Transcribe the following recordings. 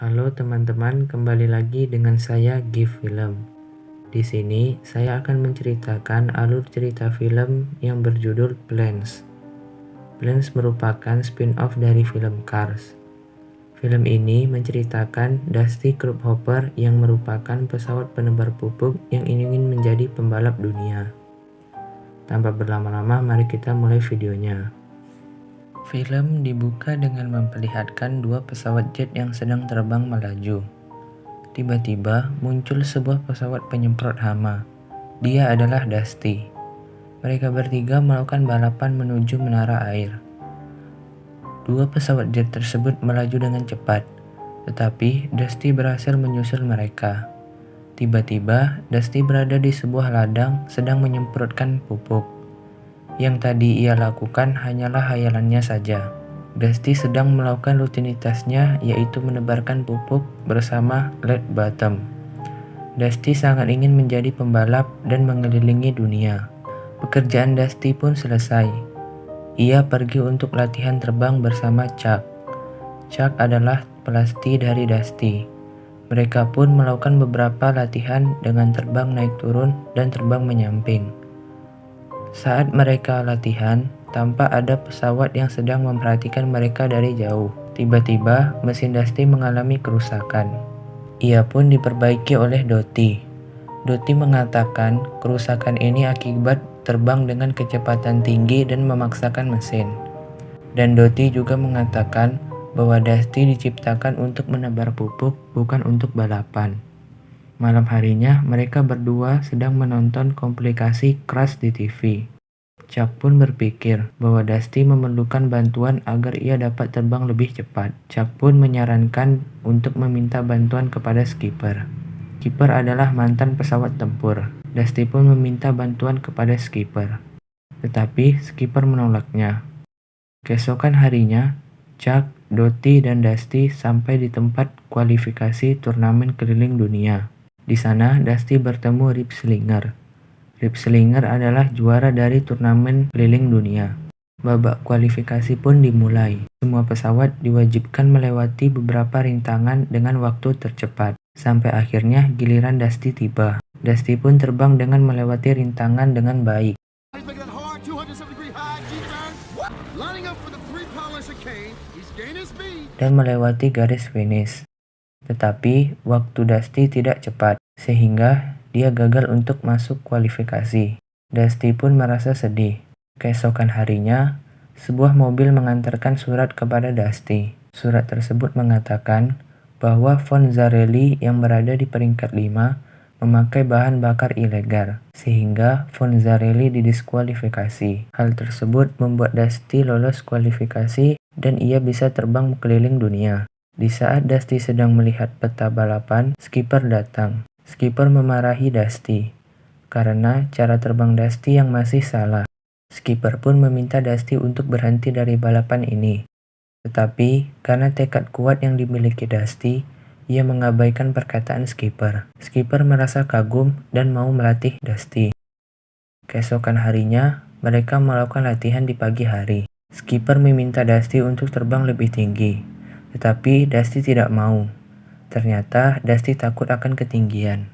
Halo teman-teman, kembali lagi dengan saya Give Film. Di sini saya akan menceritakan alur cerita film yang berjudul Planes. Planes merupakan spin-off dari film Cars. Film ini menceritakan Dusty Crabhopper yang merupakan pesawat penebar pupuk yang ingin menjadi pembalap dunia. Tanpa berlama-lama, mari kita mulai videonya. Film dibuka dengan memperlihatkan dua pesawat jet yang sedang terbang melaju. Tiba-tiba muncul sebuah pesawat penyemprot hama. Dia adalah Dusty. Mereka bertiga melakukan balapan menuju menara air. Dua pesawat jet tersebut melaju dengan cepat, tetapi Dusty berhasil menyusul mereka. Tiba-tiba Dusty berada di sebuah ladang sedang menyemprotkan pupuk. Yang tadi ia lakukan hanyalah hayalannya saja. Dusty sedang melakukan rutinitasnya, yaitu menebarkan pupuk bersama Lead Bottom. Dusty sangat ingin menjadi pembalap dan mengelilingi dunia. Pekerjaan Dusty pun selesai. Ia pergi untuk latihan terbang bersama Chuck. Chuck adalah pelatih dari Dusty. Mereka pun melakukan beberapa latihan dengan terbang naik turun dan terbang menyamping. Saat mereka latihan, tampak ada pesawat yang sedang memperhatikan mereka dari jauh. Tiba-tiba, mesin Dusty mengalami kerusakan. Ia pun diperbaiki oleh Dottie. Dottie mengatakan kerusakan ini akibat terbang dengan kecepatan tinggi dan memaksakan mesin. Dan Dottie juga mengatakan bahwa Dusty diciptakan untuk menebar pupuk, bukan untuk balapan. Malam harinya, mereka berdua sedang menonton komplikasi Crash di TV. Chuck pun berpikir bahwa Dusty memerlukan bantuan agar ia dapat terbang lebih cepat. Chuck pun menyarankan untuk meminta bantuan kepada skipper. Skipper adalah mantan pesawat tempur. Dusty pun meminta bantuan kepada skipper. Tetapi skipper menolaknya. Keesokan harinya, Chuck, Dottie, dan Dusty sampai di tempat kualifikasi turnamen keliling dunia. Di sana, Dusty bertemu Rip Slinger. Rip Slinger adalah juara dari turnamen keliling dunia. Babak kualifikasi pun dimulai. Semua pesawat diwajibkan melewati beberapa rintangan dengan waktu tercepat. Sampai akhirnya giliran Dusty tiba. Dusty pun terbang dengan melewati rintangan dengan baik dan melewati garis finish. Tetapi waktu Dusty tidak cepat, sehingga dia gagal untuk masuk kualifikasi. Dusty pun merasa sedih. Keesokan harinya, sebuah mobil mengantarkan surat kepada Dusty. Surat tersebut mengatakan bahwa Fonzarelli yang berada di peringkat 5 memakai bahan bakar ilegal, sehingga Fonzarelli didiskualifikasi. Hal tersebut membuat Dusty lolos kualifikasi dan ia bisa terbang keliling dunia. Di saat Dusty sedang melihat peta balapan, skipper datang. Skipper memarahi Dusty karena cara terbang Dusty yang masih salah. Skipper pun meminta Dusty untuk berhenti dari balapan ini. Tetapi karena tekad kuat yang dimiliki Dusty, ia mengabaikan perkataan skipper. Skipper merasa kagum dan mau melatih Dusty. Keesokan harinya, mereka melakukan latihan di pagi hari. Skipper meminta Dusty untuk terbang lebih tinggi, tetapi Dusty tidak mau. Ternyata Dusty takut akan ketinggian.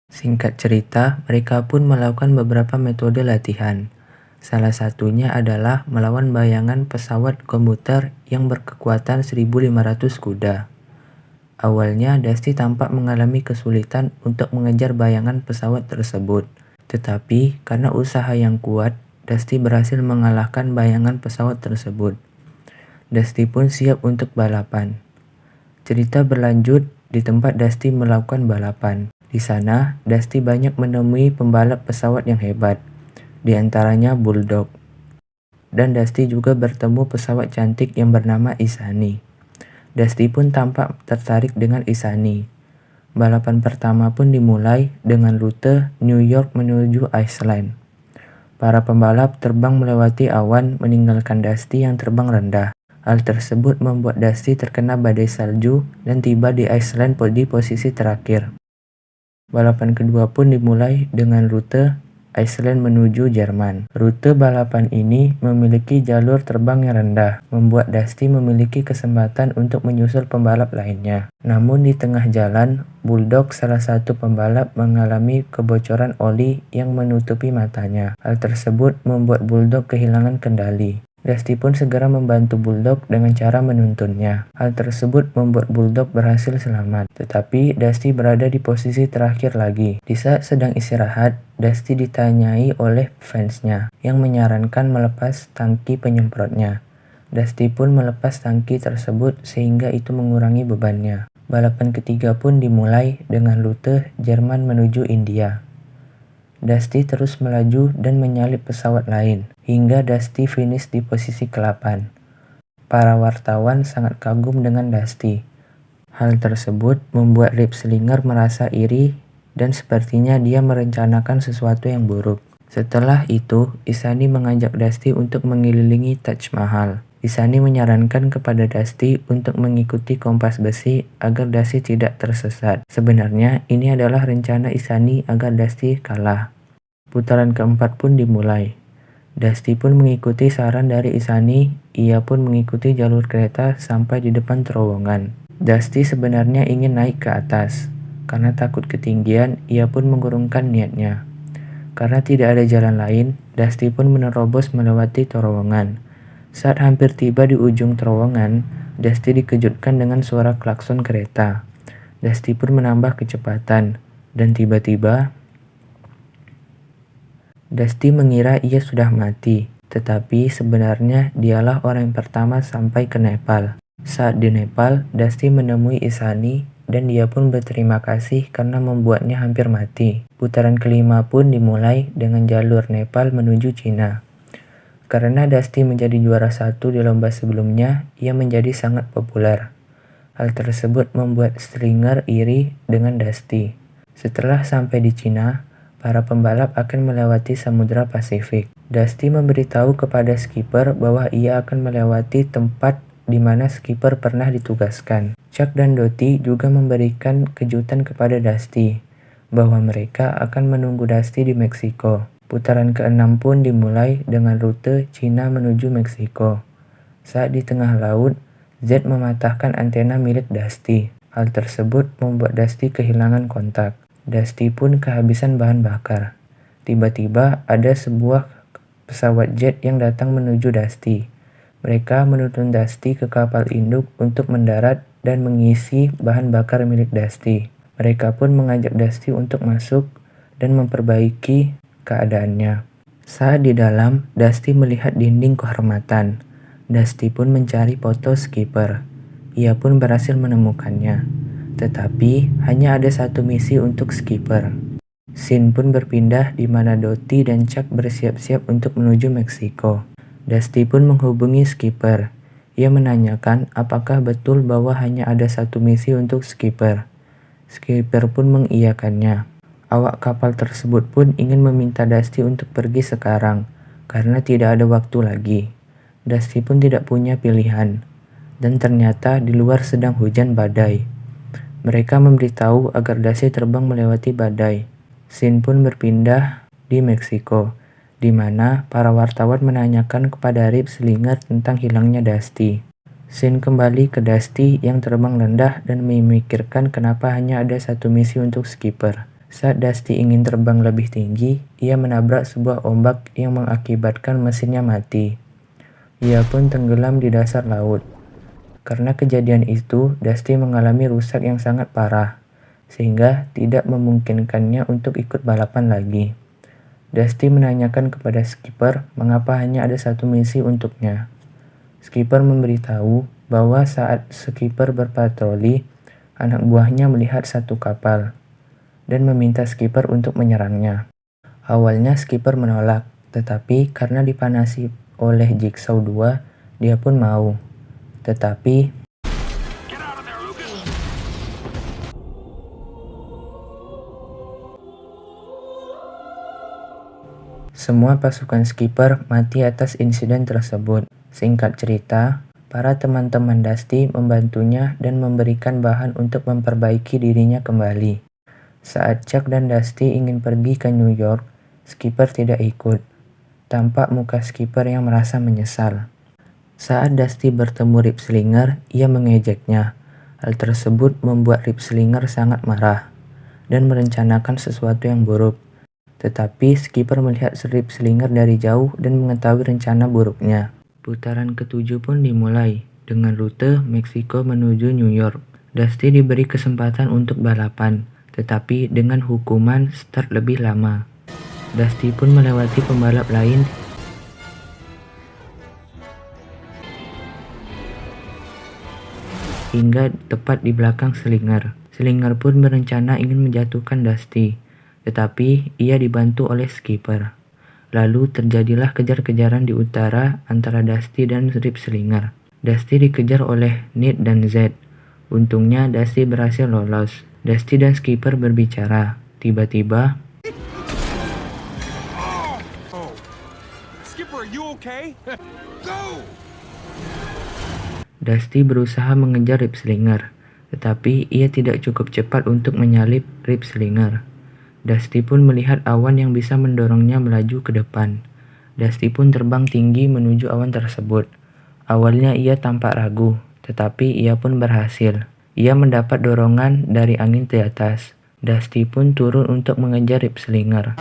Singkat cerita, mereka pun melakukan beberapa metode latihan. Salah satunya adalah melawan bayangan pesawat komuter yang berkekuatan 1.500 kuda. Awalnya Dusty tampak mengalami kesulitan untuk mengejar bayangan pesawat tersebut. Tetapi karena usaha yang kuat, Dusty berhasil mengalahkan bayangan pesawat tersebut. Dusty pun siap untuk balapan. Cerita berlanjut di tempat Dusty melakukan balapan. Di sana, Dusty banyak menemui pembalap pesawat yang hebat, di antaranya Bulldog. Dan Dusty juga bertemu pesawat cantik yang bernama Isani. Dusty pun tampak tertarik dengan Isani. Balapan pertama pun dimulai dengan rute New York menuju Iceland. Para pembalap terbang melewati awan meninggalkan Dusty yang terbang rendah. Hal tersebut membuat Dusty terkena badai salju dan tiba di Iceland di posisi terakhir. Balapan kedua pun dimulai dengan rute Iceland menuju Jerman. Rute balapan ini memiliki jalur terbang yang rendah, membuat Dusty memiliki kesempatan untuk menyusul pembalap lainnya. Namun di tengah jalan, Bulldog, salah satu pembalap, mengalami kebocoran oli yang menutupi matanya. Hal tersebut membuat Bulldog kehilangan kendali. Dusty pun segera membantu Bulldog dengan cara menuntunnya. Hal tersebut membuat Bulldog berhasil selamat. Tetapi Dusty berada di posisi terakhir lagi. Di saat sedang istirahat, Dusty ditanyai oleh fansnya yang menyarankan melepas tangki penyemprotnya. Dusty pun melepas tangki tersebut sehingga itu mengurangi bebannya. Balapan ketiga pun dimulai dengan rute Jerman menuju India. Dusty terus melaju dan menyalip pesawat lain, hingga Dusty finish di posisi ke-8. Para wartawan sangat kagum dengan Dusty. Hal tersebut membuat Rip Slinger merasa iri dan sepertinya dia merencanakan sesuatu yang buruk. Setelah itu, Isani mengajak Dusty untuk mengelilingi Taj Mahal. Isani menyarankan kepada Dusty untuk mengikuti kompas besi agar Dusty tidak tersesat. Sebenarnya, ini adalah rencana Isani agar Dusty kalah. Putaran keempat pun dimulai. Dusty pun mengikuti saran dari Isani, ia pun mengikuti jalur kereta sampai di depan terowongan. Dusty sebenarnya ingin naik ke atas. Karena takut ketinggian, ia pun mengurungkan niatnya. Karena tidak ada jalan lain, Dusty pun menerobos melewati terowongan. Saat hampir tiba di ujung terowongan, Dusty dikejutkan dengan suara klakson kereta. Dusty pun menambah kecepatan, dan tiba-tiba Dusty mengira ia sudah mati, tetapi sebenarnya dialah orang yang pertama sampai ke Nepal. Saat di Nepal, Dusty menemui Isani dan dia pun berterima kasih karena membuatnya hampir mati. Putaran kelima pun dimulai dengan jalur Nepal menuju Cina. Karena Dusty menjadi juara 1 di lomba sebelumnya, ia menjadi sangat populer. Hal tersebut membuat Slinger iri dengan Dusty. Setelah sampai di Cina, para pembalap akan melewati Samudra Pasifik. Dusty memberitahu kepada skipper bahwa ia akan melewati tempat di mana skipper pernah ditugaskan. Chuck dan Dottie juga memberikan kejutan kepada Dusty bahwa mereka akan menunggu Dusty di Meksiko. Putaran ke-6 pun dimulai dengan rute Cina menuju Meksiko. Saat di tengah laut, Z mematahkan antena milik Dusty. Hal tersebut membuat Dusty kehilangan kontak. Dusty pun kehabisan bahan bakar. Tiba-tiba ada sebuah pesawat jet yang datang menuju Dusty. Mereka menuntun Dusty ke kapal induk untuk mendarat dan mengisi bahan bakar milik Dusty. Mereka pun mengajak Dusty untuk masuk dan memperbaiki keadaannya. Saat di dalam, Dusty melihat dinding kehormatan. Dusty pun mencari foto skipper. Ia pun berhasil menemukannya. Tetapi hanya ada satu misi untuk skipper. Scene pun berpindah di mana Dottie dan Chuck bersiap-siap untuk menuju Meksiko. Dusty pun menghubungi skipper. Ia menanyakan apakah betul bahwa hanya ada satu misi untuk skipper. Skipper pun mengiyakannya. Awak kapal tersebut pun ingin meminta Dusty untuk pergi sekarang, karena tidak ada waktu lagi. Dusty pun tidak punya pilihan, dan ternyata di luar sedang hujan badai. Mereka memberitahu agar Dusty terbang melewati badai. Scene pun berpindah di Meksiko, di mana para wartawan menanyakan kepada Rip Slinger tentang hilangnya Dusty. Scene kembali ke Dusty yang terbang rendah dan memikirkan kenapa hanya ada satu misi untuk skipper. Saat Dusty ingin terbang lebih tinggi, ia menabrak sebuah ombak yang mengakibatkan mesinnya mati. Ia pun tenggelam di dasar laut. Karena kejadian itu, Dusty mengalami rusak yang sangat parah, sehingga tidak memungkinkannya untuk ikut balapan lagi. Dusty menanyakan kepada skipper mengapa hanya ada satu misi untuknya. Skipper memberitahu bahwa saat skipper berpatroli, anak buahnya melihat satu kapal dan meminta skipper untuk menyerangnya. Awalnya skipper menolak, tetapi karena dipanasi oleh Jigsaw 2, dia pun mau. Tetapi semua pasukan skipper mati atas insiden tersebut. Singkat cerita, para teman-teman Dusty membantunya dan memberikan bahan untuk memperbaiki dirinya kembali. Saat Chuck dan Dusty ingin pergi ke New York, Skipper tidak ikut. Tampak muka skipper yang merasa menyesal. Saat Dusty bertemu Rip Slinger, ia mengejeknya. Hal tersebut membuat Rip Slinger sangat marah dan merencanakan sesuatu yang buruk. Tetapi Skipper melihat Rip Slinger dari jauh dan mengetahui rencana buruknya. Putaran ke-7 pun dimulai dengan rute Meksiko menuju New York. Dusty diberi kesempatan untuk balapan, tetapi dengan hukuman start lebih lama. Dusty pun melewati pembalap lain hingga tepat di belakang Slinger. Slinger pun berencana ingin menjatuhkan Dusty, tetapi ia dibantu oleh Skipper. Lalu terjadilah kejar-kejaran di utara antara Dusty dan Rip Slinger. Dusty dikejar oleh Ned dan Zed. Untungnya Dusty berhasil lolos. Dusty dan Skipper berbicara. Tiba-tiba, Skipper, are you okay? Go! Dusty berusaha mengejar Rip Slinger, tetapi ia tidak cukup cepat untuk menyalip Rip Slinger. Dusty pun melihat awan yang bisa mendorongnya melaju ke depan. Dusty pun terbang tinggi menuju awan tersebut. Awalnya ia tampak ragu, tetapi ia pun berhasil. Ia mendapat dorongan dari angin di atas. Dusty pun turun untuk mengejar Rip Slinger.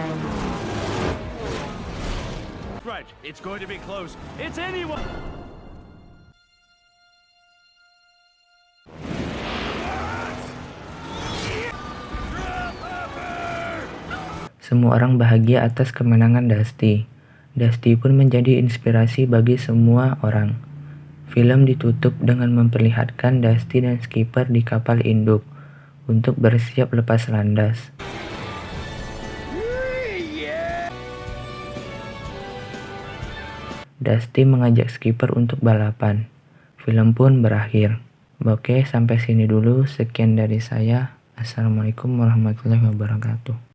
Right, it's going to be close. It's anyone. Semua orang bahagia atas kemenangan Dusty. Dusty pun menjadi inspirasi bagi semua orang. Film ditutup dengan memperlihatkan Dusty dan Skipper di kapal induk untuk bersiap lepas landas. Dusty mengajak Skipper untuk balapan. Film pun berakhir. Oke, sampai sini dulu. Sekian dari saya. Assalamualaikum warahmatullahi wabarakatuh.